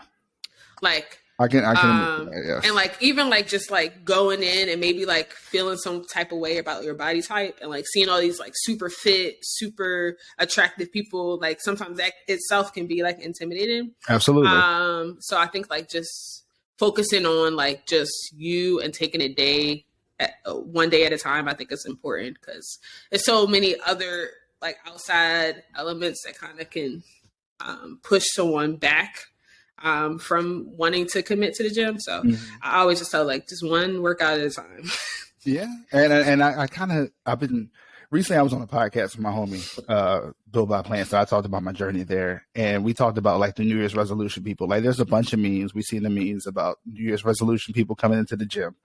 Like, I can admit that, yes. And like, even like just like going in and maybe like feeling some type of way about your body type and like seeing all these like super fit, super attractive people, like sometimes that itself can be like intimidating. Absolutely. So I think like just focusing on like just you and taking one day at a time, I think is important because there's so many other like outside elements that kind of can push someone back from wanting to commit to the gym. So I always just tell like just one workout at a time. Yeah. And I've been recently, I was on a podcast with my homie, Bill by Plant. So I talked about my journey there and we talked about like the New Year's resolution people. Like there's a bunch of memes. We see the memes about New Year's resolution people coming into the gym.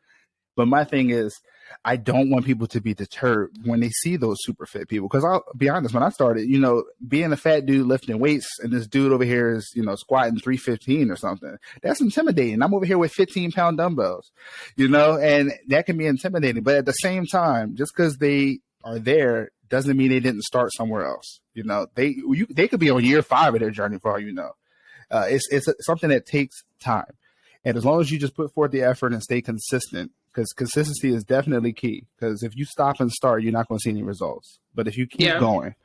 But my thing is, I don't want people to be deterred when they see those super fit people. Because I'll be honest, when I started, you know, being a fat dude lifting weights and this dude over here is, you know, squatting 315 or something, that's intimidating. I'm over here with 15-pound dumbbells, you know, and that can be intimidating. But at the same time, just because they are there doesn't mean they didn't start somewhere else. You know, they could be on year 5 of their journey for all you know. It's something that takes time. And as long as you just put forth the effort and stay consistent, because consistency is definitely key. Because if you stop and start, you're not going to see any results. But if you keep going,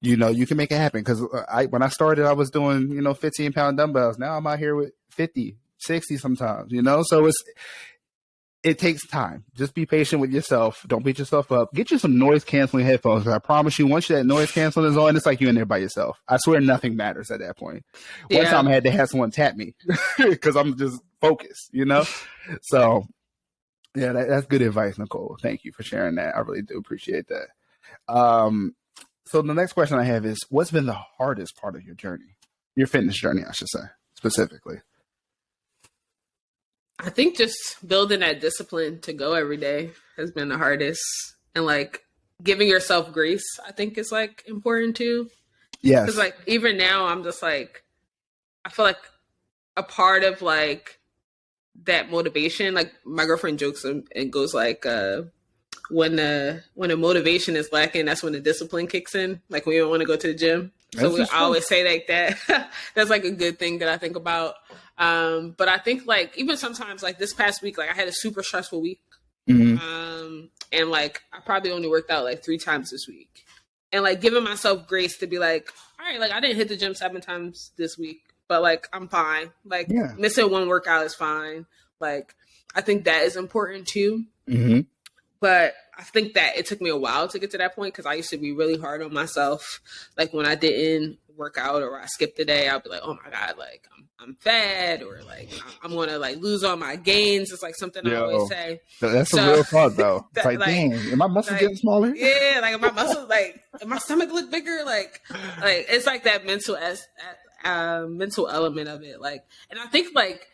you know, you can make it happen. Because when I started, I was doing, 15-pound dumbbells. Now I'm out here with 50, 60 sometimes, So it takes time. Just be patient with yourself. Don't beat yourself up. Get you some noise canceling headphones. I promise you, once that noise canceling is on, it's like you're in there by yourself. I swear nothing matters at that point. One time I had to have someone tap me because I'm just focused, So yeah, that's good advice, Nicole. Thank you for sharing that. I really do appreciate that. So the next question I have is, what's been the hardest part of your journey? Your fitness journey, I should say, specifically. I think just building that discipline to go every day has been the hardest. And like giving yourself grace, I think is like important too. Yes. Because like even now I'm just like, I feel like a part of like that motivation, like my girlfriend jokes and goes like, when the motivation is lacking, that's when the discipline kicks in. Like when you don't want to go to the gym. So I always say like that. That's like a good thing that I think about. But I think like even sometimes like this past week, like I had a super stressful week. Mm-hmm. And like I probably only worked out like 3 times this week. And like giving myself grace to be like, all right, like I didn't hit the gym 7 times this week, but like I'm fine. Like missing 1 workout is fine. Like I think that is important too. Mm-hmm. But I think that it took me a while to get to that point because I used to be really hard on myself. Like when I didn't work out or I skipped a day, I'd be like, oh my God, like I'm fat or like I'm going to like lose all my gains. It's like something I always say. That's a real thought though. It's like, dang, am my muscles getting smaller? Yeah, like my muscles, like my stomach look bigger. Like it's like that mental element of it. Like, and I think like,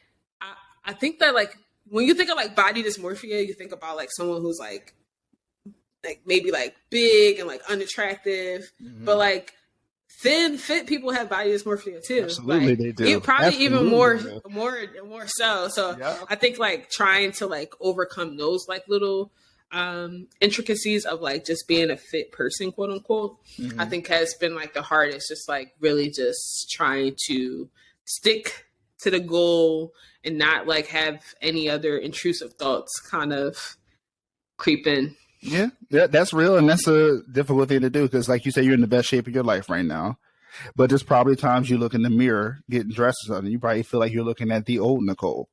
I think that like, when you think of like body dysmorphia, you think about like someone who's like maybe like big and like unattractive, but like thin, fit people have body dysmorphia too. Absolutely, like, they do. Probably even more so. So I think like trying to like overcome those like little intricacies of like just being a fit person, quote unquote, I think has been like the hardest. Just like really just trying to stick to the goal and not like have any other intrusive thoughts kind of creep in. Yeah, that's real. And that's a difficult thing to do because like you say, you're in the best shape of your life right now. But there's probably times you look in the mirror, getting dressed or something, you probably feel like you're looking at the old Nicole,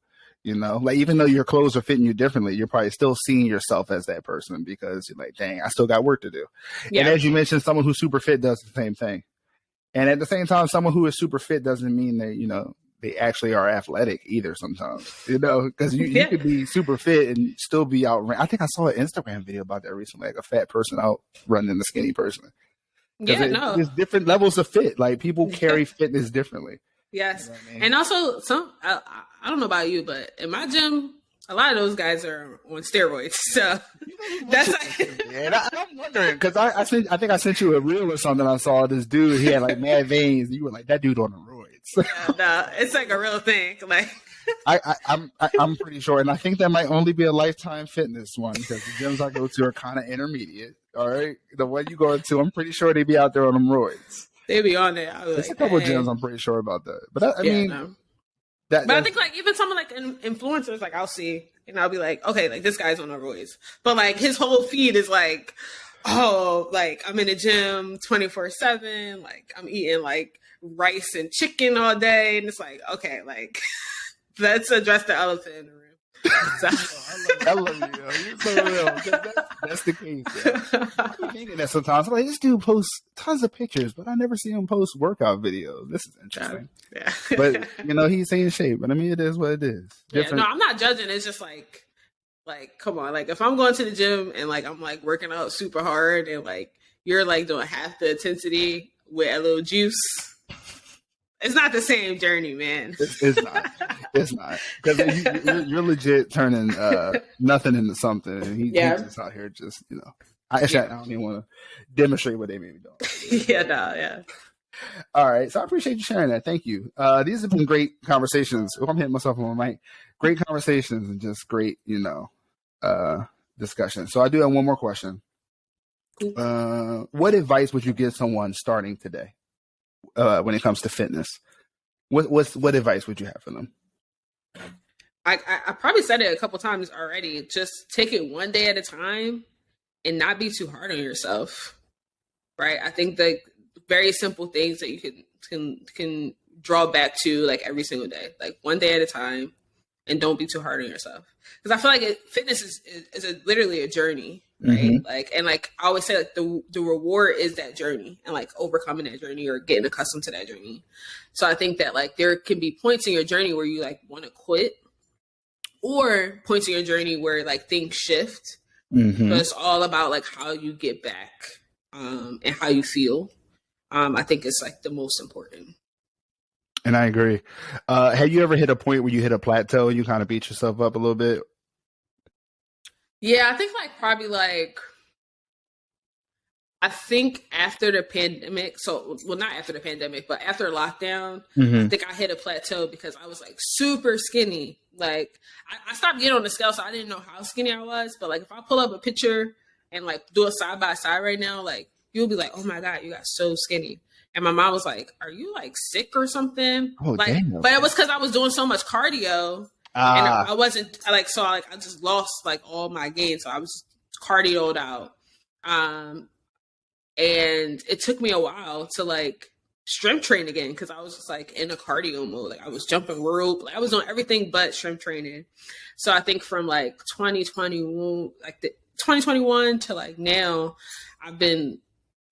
like even though your clothes are fitting you differently, you're probably still seeing yourself as that person because you're like, dang, I still got work to do. Yeah. And as you mentioned, someone who's super fit does the same thing. And at the same time, someone who is super fit doesn't mean that, they actually are athletic either sometimes, because you could be super fit and still be out. I think I saw an Instagram video about that recently, like a fat person out running the skinny person. There's different levels of fit. Like people carry fitness differently. Yes. I mean? And also I don't know about you, but in my gym, a lot of those guys are on steroids. So that's like... And I'm wondering, because I think I sent you a reel or something. I saw this dude, he had like mad veins. And you were like, that dude on the roids. No, it's like a real thing. Like I'm pretty sure, and I think that might only be a Lifetime Fitness one because the gyms I go to are kind of intermediate. All right, the one you go to, I'm pretty sure they be out there on them roids. They be on there. There's a couple of gyms I'm pretty sure about that, but I mean, no. But I think like even someone like influencers, like I'll see and I'll be like, okay, like this guy's on the roids, but like his whole feed is like, oh, like I'm in the gym 24/7, like I'm eating like rice and chicken all day, and it's like, okay, like let's address the elephant in the room. So. I love you. You're so real. That's the case. Yeah. I'm thinking that sometimes. I'm like, this dude posts tons of pictures, but I never see him post workout videos. This is interesting. Yeah. But he's in shape. But I mean, it is what it is. Yeah, no, I'm not judging. It's just like, come on. Like if I'm going to the gym and like I'm like working out super hard and like you're like doing half the intensity with a little juice. It's not the same journey, man. It's not. It's not. Because you're legit turning nothing into something. And he's just out here just, I don't even want to demonstrate what they may be doing. Yeah. All right. So I appreciate you sharing that. Thank you. These have been great conversations. I'm hitting myself on my mic. Great conversations and just great, discussion. So I do have one more question. What advice would you give someone starting today? When it comes to fitness, what advice would you have for them? I probably said it a couple times already. Just take it one day at a time and not be too hard on yourself. Right. I think the very simple things that you can draw back to like every single day, like one day at a time, and don't be too hard on yourself. Because I feel like fitness is literally a journey, right? Mm-hmm. Like, and like I always say, like the reward is that journey and like overcoming that journey or getting accustomed to that journey. So I think that like there can be points in your journey where you like want to quit, or points in your journey where like things shift. Mm-hmm. But it's all about like how you get back and how you feel. I think it's like the most important. And I agree. Have you ever hit a point where you hit a plateau and you kind of beat yourself up a little bit? Yeah, I think like probably like, I think after the pandemic, not after the pandemic, but after lockdown, mm-hmm. I think I hit a plateau because I was like super skinny. Like I stopped getting on the scale, so I didn't know how skinny I was. But like if I pull up a picture and like do a side by side right now, like you'll be like, oh my God, you got so skinny. And my mom was like, are you like sick or something? Oh, like, damn. But it was because I was doing so much cardio. And I wasn't I just lost like all my gains. So I was cardioed out. And it took me a while to like strength train again because I was just like in a cardio mode. Like I was jumping rope. Like, I was doing everything but strength training. So I think from like 2021 to like now, I've been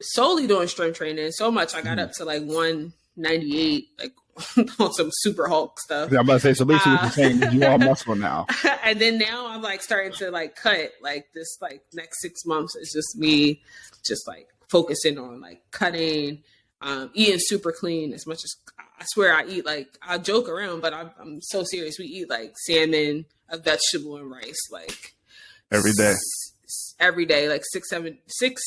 solely doing strength training so much. I got up to like 198, like on some super Hulk stuff. Yeah, I'm about to say, so basically what you're saying is you all muscle now. And then now I'm like starting to like cut like this, like next 6 months is just me just like focusing on like cutting, eating super clean as much as I swear I eat. Like I joke around, but I'm so serious. We eat like salmon, a vegetable, and rice like every day. Every day, like 5, 6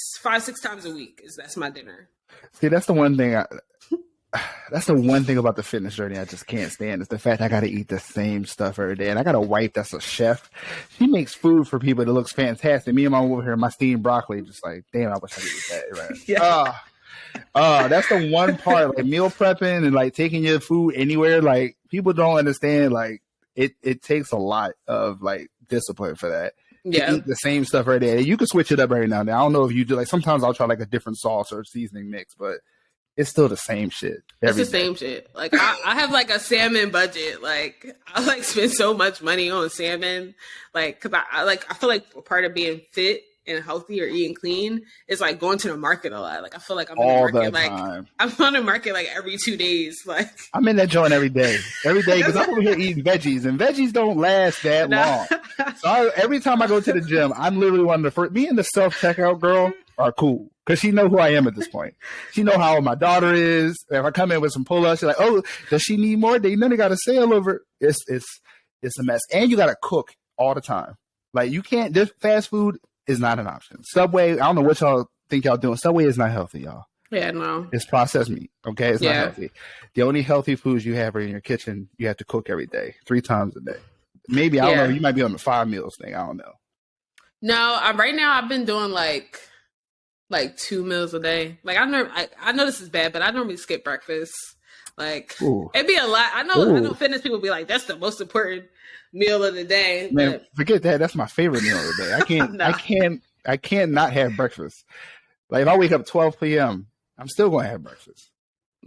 times a week that's my dinner. See, that's the one thing that's the one thing about the fitness journey I just can't stand is the fact I got to eat the same stuff every day. And I got a wife that's a chef. She makes food for people that looks fantastic. Me and my mom over here, my steamed broccoli, just like, damn, I wish I could eat that. Right? Yeah. That's the one part, like meal prepping and like taking your food anywhere. Like people don't understand, like it takes a lot of like discipline for that. Yeah. Eat the same stuff every day. You can switch it up every now and then. I don't know if you do, like sometimes I'll try like a different sauce or seasoning mix, but it's still the same shit. It's the same shit. Like I have like a salmon budget. Like I like spend so much money on salmon. Like cause I feel like part of being fit and healthy or eating clean is like going to the market a lot. Like I feel like I'm in the market like I'm on the market like every 2 days. Like I'm in that joint every day because I'm over here eating veggies and veggies don't last that long. So every time I go to the gym, I'm literally one of the first. Me and the self checkout girl are cool because she know who I am at this point. She know how old my daughter is. If I come in with some pull-ups, she's like, "Oh, does she need more?" They know they got a sale over. It's a mess, and you got to cook all the time. Like you can't. This fast food is not an option. Subway, I don't know what y'all think y'all doing. Subway is not healthy, y'all. Yeah, no. It's processed meat. Okay, it's not healthy. The only healthy foods you have are in your kitchen. You have to cook every day, 3 times a day. Maybe I don't know. You might be on the 5 meals thing. I don't know. No, right now I've been doing like 2 meals a day. Like I know this is bad, but I normally skip breakfast. Like it'd be a lot. I know fitness people be like, that's the most important meal of the day. Man, forget that. That's my favorite meal of the day. I can't not have breakfast. Like if I wake up 12 p.m., I'm still going to have breakfast.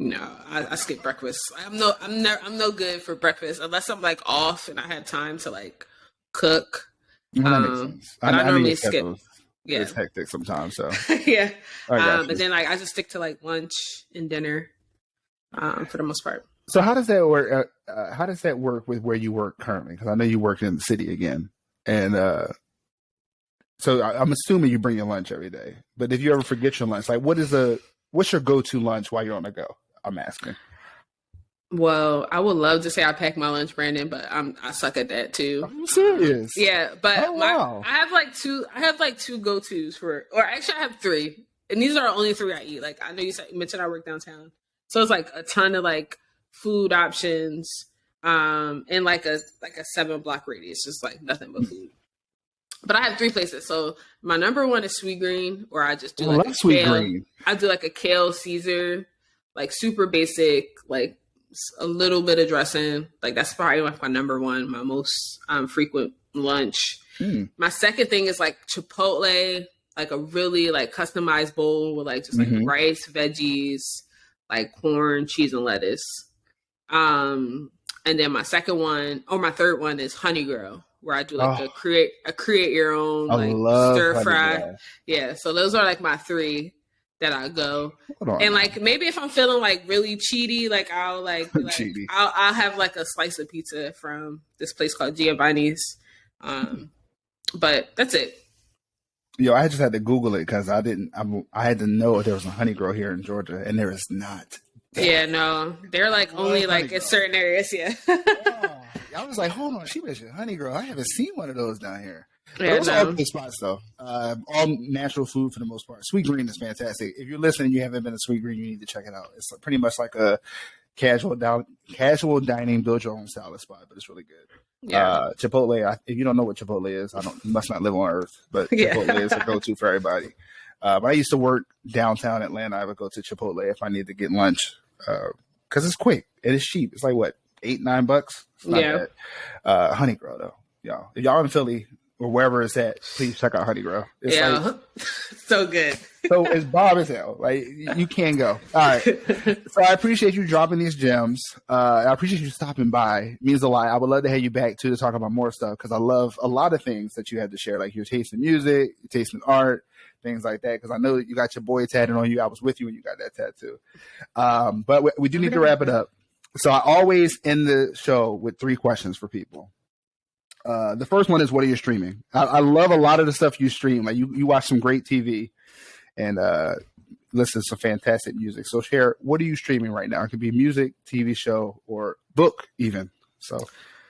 No, I skip breakfast. I'm no good for breakfast unless I'm like off and I had time to like cook. That makes sense. But I normally skip. Yeah, it's hectic sometimes. So yeah, but then like I just stick to like lunch and dinner, for the most part. So how does that work? How does that work with where you work currently? Because I know you work in the city again, and so I'm assuming you bring your lunch every day. But if you ever forget your lunch, like what's your go-to lunch while you're on the go? I'm asking. Well, I would love to say I pack my lunch, Brandon, but I suck at that too. I'm serious. Yeah, but I have like two go-tos or actually I have 3, and these are the only 3 I eat. Like I know you mentioned I work downtown, so it's like a ton of like food options, in like a 7-block radius, just like nothing but food. But I have 3 places. So my number 1 is Sweet Green, where I just do like a Sweet kale. Green. I do like a kale Caesar, like super basic, like a little bit of dressing. Like that's probably like my number one, my most frequent lunch. My second thing is like Chipotle, like a really like customized bowl with like just like rice, veggies, like corn, cheese, and lettuce. And then my third one is Honey Girl, where I do like a create your own like stir fry. Yeah, so those are like my three that I go. And like maybe if I'm feeling like really cheaty, like I'll I'll have like a slice of pizza from this place called Giovanni's. But that's it. Yo, I just had to Google it because I had to know if there was a Honey Girl here in Georgia, and there is not. Yeah, no, they're like only like in certain areas. Yeah. I was like, hold on, she mentioned Honey Girl. I haven't seen one of those down here. Yeah, those are all good spots though. All natural food for the most part. Sweet Green is fantastic. If you're listening, you haven't been to Sweet Green, you need to check it out. It's pretty much like a casual dining, build your own salad spot, but it's really good. Yeah. Chipotle. If you don't know what Chipotle is, you must not live on Earth. But Chipotle is a go-to for everybody. But I used to work downtown Atlanta. I would go to Chipotle if I needed to get lunch because it's quick and it's cheap. It's like what, $8-9? It's not bad. Honey Girl though, y'all. If y'all in Philly or wherever it's at, please check out Honey Girl. It's like, so good. So it's bomb as hell. Like you can't go. All right. So I appreciate you dropping these gems. I appreciate you stopping by. It means a lot. I would love to have you back too to talk about more stuff because I love a lot of things that you had to share, like your taste in music, your taste in art, things like that. Because I know that you got your boy tatted on you. I was with you when you got that tattoo. But we do need to wrap it up. So I always end the show with 3 questions for people. The first one is, what are you streaming? I love a lot of the stuff you stream. Like you watch some great TV and listen to some fantastic music. So share, what are you streaming right now? It could be music, TV show, or book even. So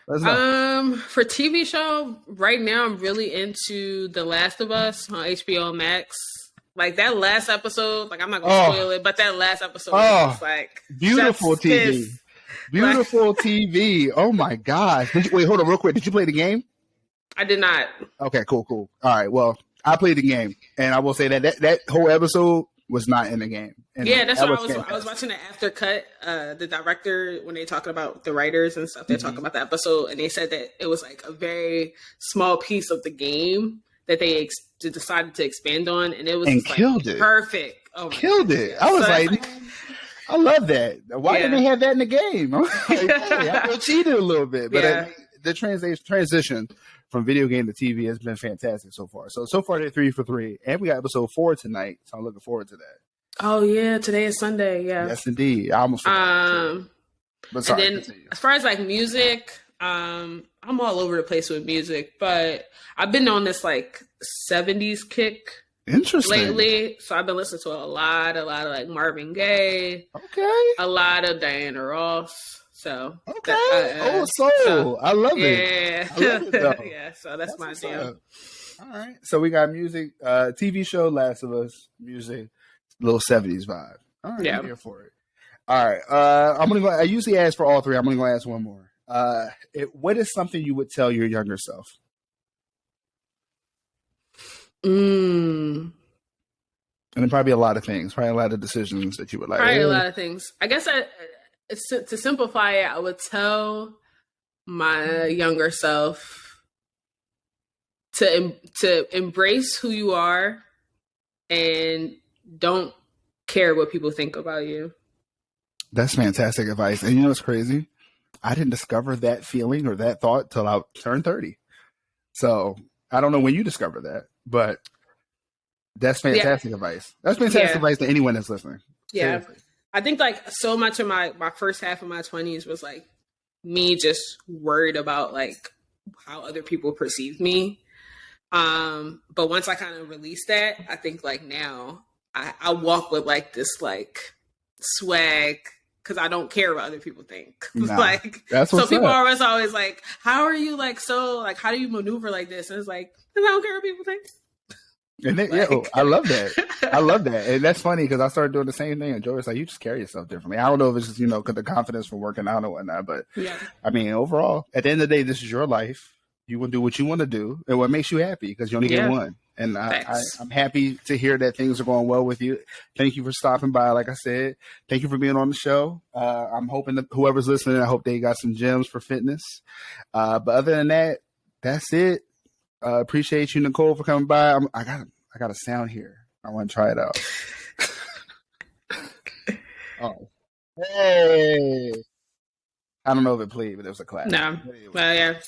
let's know. For TV show, right now I'm really into The Last of Us on HBO Max. Like that last episode, like I'm not gonna spoil it, but that last episode was like beautiful TV. Beautiful TV. Oh my gosh. Wait, hold on real quick. Did you play the game? I did not. Okay, cool. All right. Well, I played the game, and I will say that whole episode was not in the game. And that's what I was watching the after cut. The director, when they talking about the writers and stuff, they're talking about the episode, and they said that it was like a very small piece of the game that they decided to expand on, and it was and killed it. Perfect. Oh, killed it. I was like, I love that. Why didn't they have that in the game? I'm like, hey, I feel cheated a little bit, but the transition from video game to TV has been fantastic so far. So far they're 3 for 3, and we got episode 4 tonight. So I'm looking forward to that. Oh yeah, today is Sunday. Yeah. Yes, indeed. I almost forgot. But sorry, and then as far as like music, I'm all over the place with music, but I've been on this like 70s kick. Interesting. Lately, so I've been listening to a lot of like Marvin Gaye. Okay. A lot of Diana Ross. So okay. So I love it. Yeah. I love it though. Yeah. So that's my jam. All right. So we got music, TV show, Last of Us, music, little 70s vibe. All right. I'm here for it. All right. I'm gonna go. I usually ask for all 3. I'm gonna go ask one more. What is something you would tell your younger self? And then probably a lot of things, probably a lot of decisions that you would like. Probably a lot of things. I guess to simplify it, I would tell my younger self to embrace who you are and don't care what people think about you. That's fantastic advice. And you know what's crazy? I didn't discover that feeling or that thought till I turned 30. So I don't know when you discovered that, but that's fantastic advice. That's fantastic advice to anyone that's listening. Yeah. Seriously. I think like so much of my first half of my 20s was like me just worried about like how other people perceive me. But once I kind of released that, I think like now I walk with like this like swag because I don't care what other people think. Like that's so people are always like, how are you like so like how do you maneuver like this? And it's like, because I don't care what people think. And then, I love that. I love that. And that's funny because I started doing the same thing. And Joey's like, you just carry yourself differently. I don't know if it's just, because the confidence from working out and whatnot. But I mean, overall, at the end of the day, this is your life. You want to do what you want to do and what makes you happy because you only get one. And I'm happy to hear that things are going well with you. Thank you for stopping by. Like I said, thank you for being on the show. I'm hoping that whoever's listening, I hope they got some gems for fitness. But other than that, that's it. Appreciate you, Nicole, for coming by. I got a sound here. I want to try it out. Oh, hey! I don't know if it played, but it was a clap. No, well, yeah.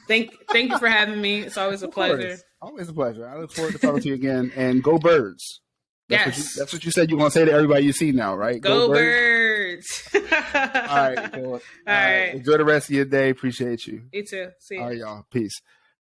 Thank you for having me. It's always a pleasure. Always a pleasure. I look forward to talking to you again. And go Birds. That's what you said you're going to say to everybody you see now, right? Go Birds. All right, cool. All right. Enjoy the rest of your day. Appreciate you. You too. See you. All right, y'all. Peace.